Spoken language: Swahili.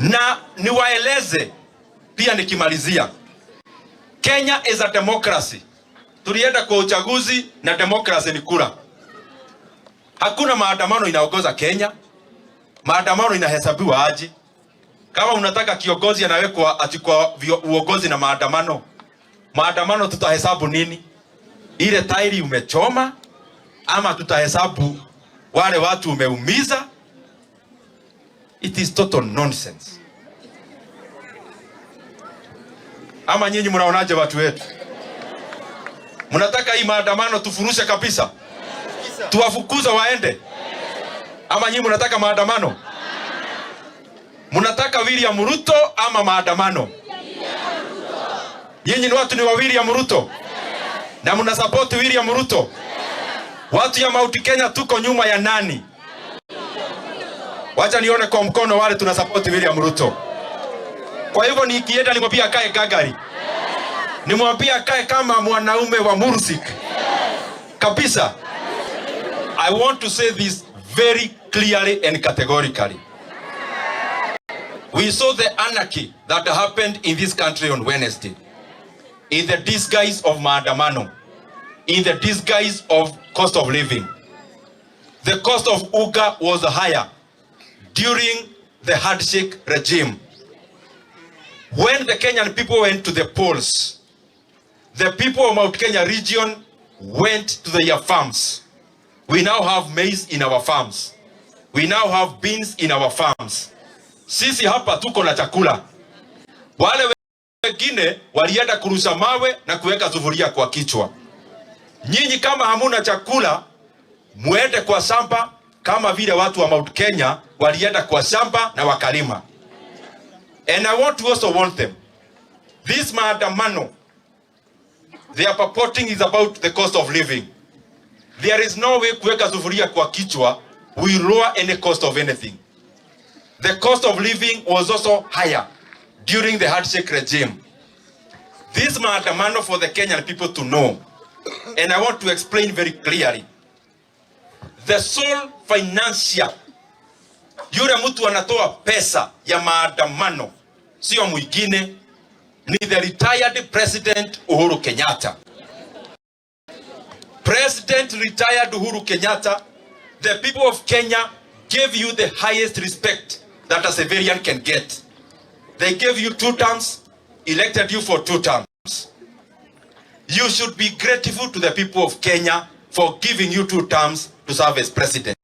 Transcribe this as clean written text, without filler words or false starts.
Na niwaeleze pia nikimalizia, Kenya is a democracy. Tulienda kwa uchaguzi na democracy ni kura. Hakuna maandamano inaongoza Kenya. Maandamano inahesabiwa aje? Kama unataka kiongozi anawekwa ati kwa uongozi na maandamano, maandamano tutahesabu nini? Ile tairi umechoma ama tutahesabu wale watu umeumiza? It is total nonsense. Ama nyinyi mnaonaje watu wetu? Mnataka hii maandamano tufurushe kabisa? Tuwafukuza waende? Ama nyinyi mnataka maandamano? Mnataka William Ruto ama maandamano? Nyinyi ni watu ni wa William Ruto? Na mna support William Ruto? Watu ya Mount Kenya tuko nyuma ya nani? Wacha nione kwa mkono wale tuna support William Ruto. Kwa hivyo nikienda nimwambia akae gagari. Nimwambia akae kama mwanaume wa Mursik. Kabisa. I want to say this very clearly and categorically. We saw the anarchy that happened in this country on Wednesday in the disguise of maandamano, in the disguise of cost of living. The cost of Uga was higher during the handshake regime. When the Kenyan people went to the polls, the people of Mount Kenya region went to their farms. We now have maize in our farms. We now have beans in our farms. Sisi hapa tuko na chakula. Wale wengine walienda kurusha mawe na kuweka sufuria kwa kichwa. Nyinyi kama hamuna chakula, muende kwa shamba kama vile watu wa Mount Kenya walienda kwa shamba na wakalima. And I want to also warn them. This maandamano they are purporting is about the cost of living. There is no way kuweka sufuria kwa kichwa will lower any cost of anything. The cost of living was also higher during the handshake regime. This maandamano for the Kenyan people to know, and I want to explain very clearly. The sole financier, yule mtu anatoa pesa ya maandamano, sio mwingine, ni the retired President Uhuru Kenyatta. President retired Uhuru Kenyatta, the people of Kenya gave you the highest respect that a civilian can get. They gave you 2 terms, elected you for 2 terms. You should be grateful to the people of Kenya for giving you 2 terms to serve as president.